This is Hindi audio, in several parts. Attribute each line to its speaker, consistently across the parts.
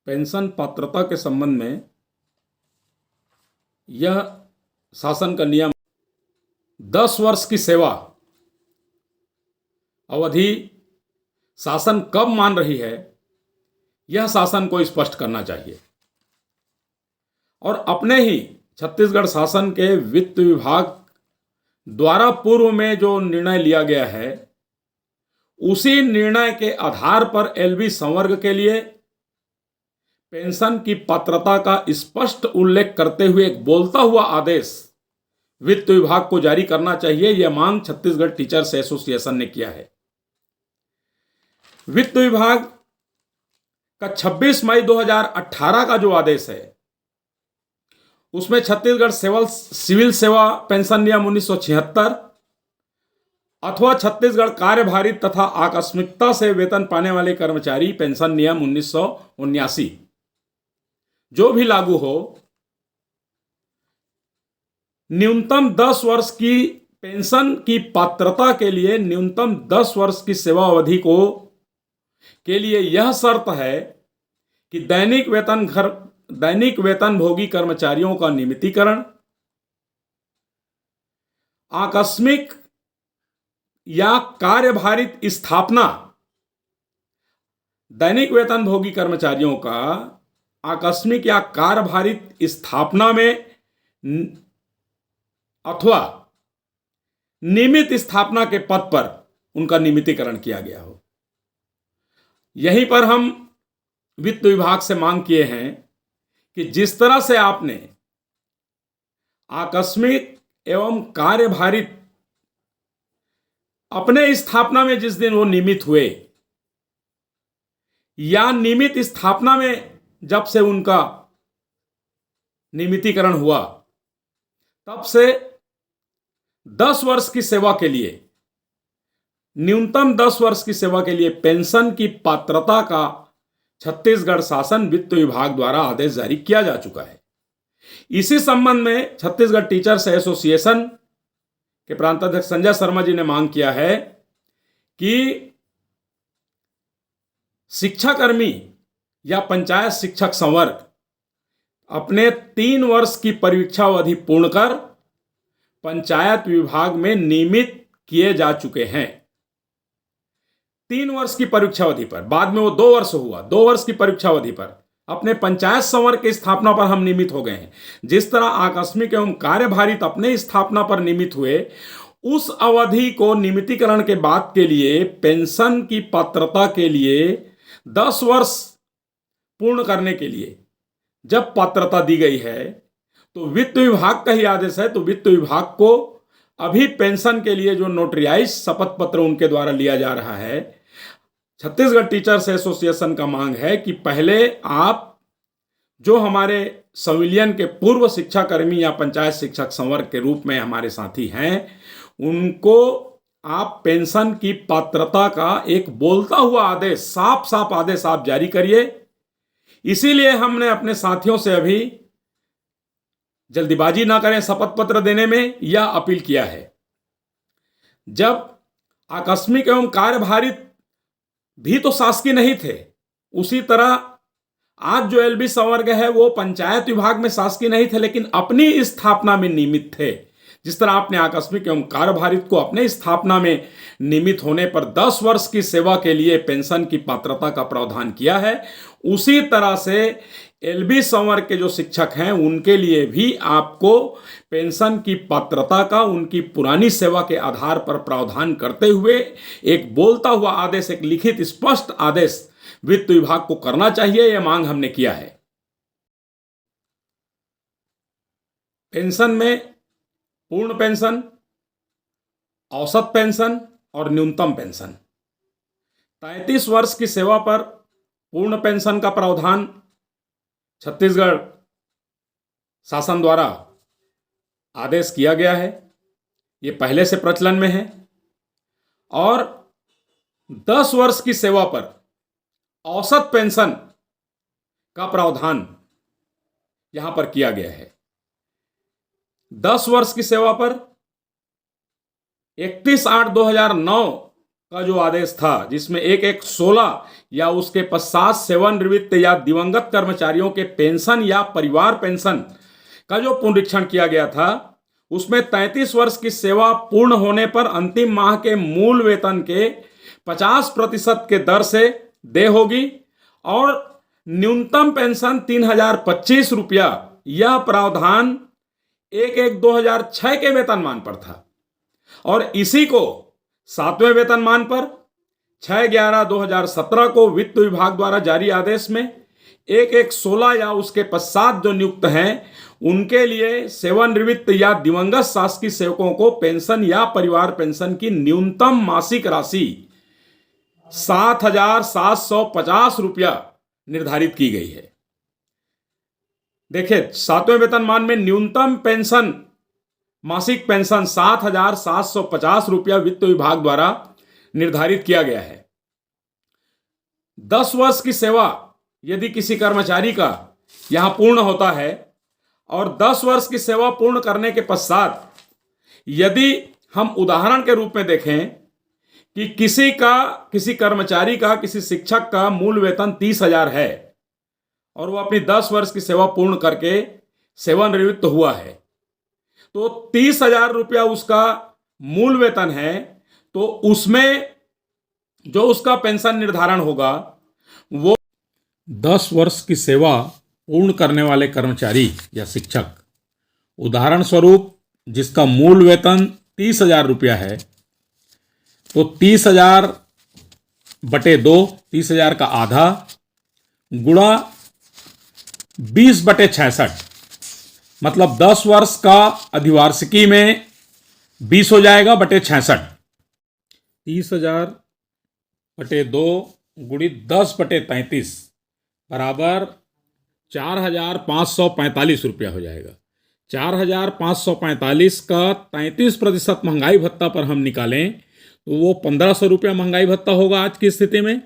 Speaker 1: पेंशन पात्रता के संबंध में यह शासन का नियम 10 वर्ष की सेवा अवधि शासन कब मान रही है, यह शासन को स्पष्ट करना चाहिए। और अपने ही छत्तीसगढ़ शासन के वित्त विभाग द्वारा पूर्व में जो निर्णय लिया गया है, उसी निर्णय के आधार पर एलबी संवर्ग के लिए पेंशन की पात्रता का स्पष्ट उल्लेख करते हुए एक बोलता हुआ आदेश वित्त विभाग को जारी करना चाहिए। यह मांग छत्तीसगढ़ टीचर्स एसोसिएशन ने किया है। वित्त विभाग का 26 मई 2018 का जो आदेश है, उसमें छत्तीसगढ़ सिविल सेवा पेंशन नियम 1976 अथवा छत्तीसगढ़ कार्यभारित तथा आकस्मिकता से वेतन पाने वाले कर्मचारी पेंशन नियम 1979 जो भी लागू हो, न्यूनतम 10 वर्ष की पेंशन की पात्रता के लिए न्यूनतम 10 वर्ष की सेवा अवधि के लिए यह शर्त है कि दैनिक वेतन भोगी कर्मचारियों का नियमितीकरण, आकस्मिक या कार्यभारित स्थापना, दैनिक वेतन भोगी कर्मचारियों का आकस्मिक या कार्यभारित स्थापना में अथवा नियमित स्थापना के पद पर उनका नियमितीकरण किया गया हो। यहीं पर हम वित्त विभाग से मांग किए हैं कि जिस तरह से आपने आकस्मिक एवं कार्यभारित अपने स्थापना में जिस दिन वो नियमित हुए या नियमित स्थापना में जब से उनका नियमितीकरण हुआ, तब से 10 वर्ष की सेवा के लिए, न्यूनतम 10 वर्ष की सेवा के लिए पेंशन की पात्रता का छत्तीसगढ़ शासन वित्त विभाग द्वारा आदेश जारी किया जा चुका है। इसी संबंध में छत्तीसगढ़ टीचर्स एसोसिएशन के प्रांताध्यक्ष संजय शर्मा जी ने मांग किया है कि शिक्षाकर्मी या पंचायत शिक्षक संवर्ग अपने 3 वर्ष की परीक्षा अवधि पूर्ण कर पंचायत विभाग में नियमित किए जा चुके हैं। 3 वर्ष की परीक्षा अवधि पर, बाद में वो 2 वर्ष हुआ, 2 वर्ष की परीक्षा अवधि पर अपने पंचायत संवर्ग की स्थापना पर हम नियमित हो गए हैं। जिस तरह आकस्मिक एवं कार्यभारित अपने स्थापना पर नियमित हुए, उस अवधि को नियमितीकरण के बाद के लिए पेंशन की पात्रता के लिए 10 वर्ष पूर्ण करने के लिए जब पात्रता दी गई है, तो वित्त विभाग का ही आदेश है, तो वित्त विभाग को अभी पेंशन के लिए जो नोटराइज शपथ पत्र उनके द्वारा लिया जा रहा है, छत्तीसगढ़ टीचर्स एसोसिएशन का मांग है कि पहले आप जो हमारे संविलियन के पूर्व शिक्षाकर्मी या पंचायत शिक्षक संवर्ग के रूप में हमारे साथी हैं, उनको आप पेंशन की पात्रता का एक बोलता हुआ आदेश, साफ साफ आदेश आप जारी करिए। इसीलिए हमने अपने साथियों से अभी जल्दीबाजी ना करें शपथ पत्र देने में, यह अपील किया है। जब आकस्मिक एवं कार्यभारित भी तो शासकीय नहीं थे, उसी तरह आज जो एलबी संवर्ग है वो पंचायत विभाग में शासकीय नहीं थे, लेकिन अपनी स्थापना में नियमित थे। जिस तरह आपने आकस्मिक एवं कार्यभारित को अपने स्थापना में नियमित होने पर 10 वर्ष की सेवा के लिए पेंशन की पात्रता का प्रावधान किया है, उसी तरह से एलबी संवर्ग के जो शिक्षक हैं उनके लिए भी आपको पेंशन की पात्रता का उनकी पुरानी सेवा के आधार पर प्रावधान करते हुए एक बोलता हुआ आदेश, एक लिखित स्पष्ट आदेश वित्त विभाग को करना चाहिए। यह मांग हमने किया है। पेंशन में पूर्ण पेंशन, औसत पेंशन और न्यूनतम पेंशन, 33 वर्ष की सेवा पर पूर्ण पेंशन का प्रावधान छत्तीसगढ़ शासन द्वारा आदेश किया गया है। ये पहले से प्रचलन में है। और 10 वर्ष की सेवा पर औसत पेंशन का प्रावधान यहां पर किया गया है। 10 वर्ष की सेवा पर 31/8/2009 का जो आदेश था, जिसमें 1/1/16 या उसके पश्चात सेवानिवृत्त या दिवंगत कर्मचारियों के पेंशन या परिवार पेंशन का जो पुनरीक्षण किया गया था, उसमें 33 वर्ष की सेवा पूर्ण होने पर अंतिम माह के मूल वेतन के 50% के दर से देय होगी और न्यूनतम पेंशन 3025 रुपया। यह प्रावधान 1/1/2006 के वेतनमान पर था और इसी को 7वें वेतनमान पर 6/11/2017 को वित्त विभाग द्वारा जारी आदेश में 1/1/16 या उसके पश्चात जो नियुक्त हैं उनके लिए सेवानिवृत्त या दिवंगत शासकीय सेवकों को पेंशन या परिवार पेंशन की न्यूनतम मासिक राशि 7,750 रुपया निर्धारित की गई है। देखिए, 7वें वेतनमान में न्यूनतम पेंशन, मासिक पेंशन 7,750 रुपया वित्त विभाग द्वारा निर्धारित किया गया है। 10 वर्ष की सेवा यदि किसी कर्मचारी का यहां पूर्ण होता है और 10 वर्ष की सेवा पूर्ण करने के पश्चात यदि हम उदाहरण के रूप में देखें कि किसी कर्मचारी का, किसी शिक्षक का मूल वेतन 30,000 है और वो अपनी 10 वर्ष की सेवा पूर्ण करके सेवानिवृत्त हुआ है, तो 30,000 रुपया उसका मूल वेतन है, तो उसमें जो उसका पेंशन निर्धारण होगा वो 10 वर्ष की सेवा पूर्ण करने वाले कर्मचारी या शिक्षक, उदाहरण स्वरूप जिसका मूल वेतन 30,000 रुपया है, तो 30,000/2, 30,000 का आधा गुणा 20/66, मतलब 10 वर्ष का अधिवार्षिकी में 20 हो जाएगा बटे 66। 30,000/2 गुणित 10/33 बराबर 4,545 रुपया हो जाएगा। 4,545 का 33% महंगाई भत्ता पर हम निकालें तो वो 1,500 रुपया महंगाई भत्ता होगा आज की स्थिति में,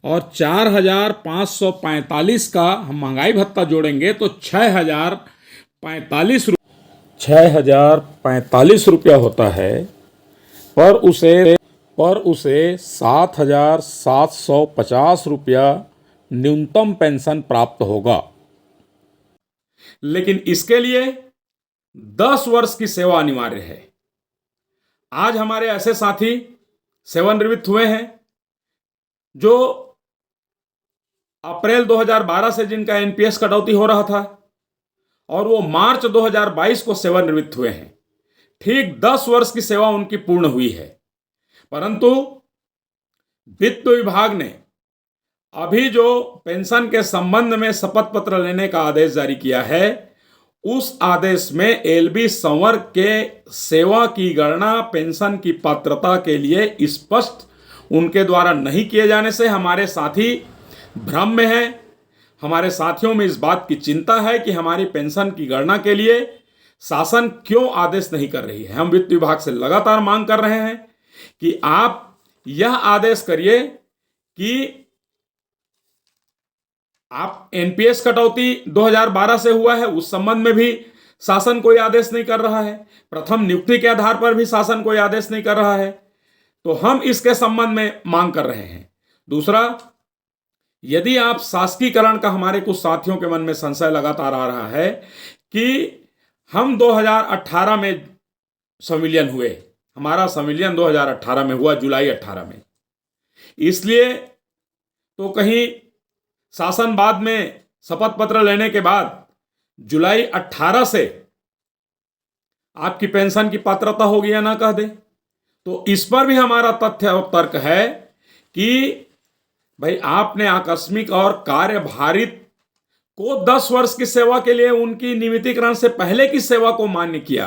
Speaker 1: और 4,545 का हम महंगाई भत्ता जोड़ेंगे तो 6,045 रुपया होता है, पर उसे 7,750 रुपया न्यूनतम पेंशन प्राप्त होगा। लेकिन इसके लिए 10 वर्ष की सेवा अनिवार्य है। आज हमारे ऐसे साथी सेवानिवृत्त हुए हैं जो अप्रैल 2012 से जिनका एनपीएस कटौती हो रहा था और वो मार्च 2022 को सेवानिवृत्त हुए हैं। ठीक 10 वर्ष की सेवा उनकी पूर्ण हुई है, परंतु वित्त विभाग ने अभी जो पेंशन के संबंध में शपथ पत्र लेने का आदेश जारी किया है, उस आदेश में एलबी संवर्ग के सेवा की गणना पेंशन की पात्रता के लिए स्पष्ट उनके द्वारा नहीं किए जाने से हमारे साथी भ्रम में हैं। हमारे साथियों में इस बात की चिंता है कि हमारी पेंशन की गणना के लिए शासन क्यों आदेश नहीं कर रही है। हम वित्त विभाग से लगातार मांग कर रहे हैं कि आप यह आदेश करिए कि आप एनपीएस कटौती 2012 से हुआ है, उस संबंध में भी शासन कोई आदेश नहीं कर रहा है। प्रथम नियुक्ति के आधार पर भी शासन कोई आदेश नहीं कर रहा है, तो हम इसके संबंध में मांग कर रहे हैं। दूसरा, यदि आप शासकीकरण का, हमारे कुछ साथियों के मन में संशय लगातार आ रहा है कि हम 2018 में संविलियन हुए, हमारा संविलियन 2018 में हुआ, जुलाई 18 में, इसलिए तो कहीं शासन बाद में शपथ पत्र लेने के बाद जुलाई 18 से आपकी पेंशन की पात्रता होगी या ना कह दे, तो इस पर भी हमारा तथ्य और तर्क है कि भाई आपने आकस्मिक और कार्यभारित को 10 वर्ष की सेवा के लिए उनकी नियमितीकरण से पहले की सेवा को मान्य किया।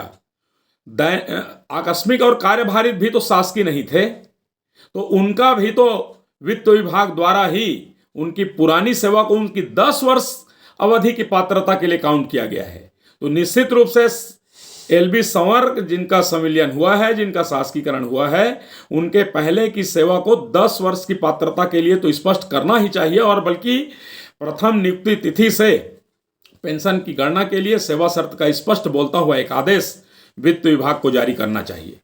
Speaker 1: आकस्मिक और कार्यभारित भी तो शासकीय नहीं थे, तो उनका भी तो वित्त विभाग द्वारा ही उनकी पुरानी सेवा को उनकी 10 वर्ष अवधि की पात्रता के लिए काउंट किया गया है। तो निश्चित रूप से एलबी संवर्ग जिनका संविलियन हुआ है, जिनका शासकीकरण हुआ है, उनके पहले की सेवा को 10 वर्ष की पात्रता के लिए तो स्पष्ट करना ही चाहिए, और बल्कि प्रथम नियुक्ति तिथि से पेंशन की गणना के लिए सेवा शर्त का स्पष्ट बोलता हुआ एक आदेश वित्त विभाग को जारी करना चाहिए।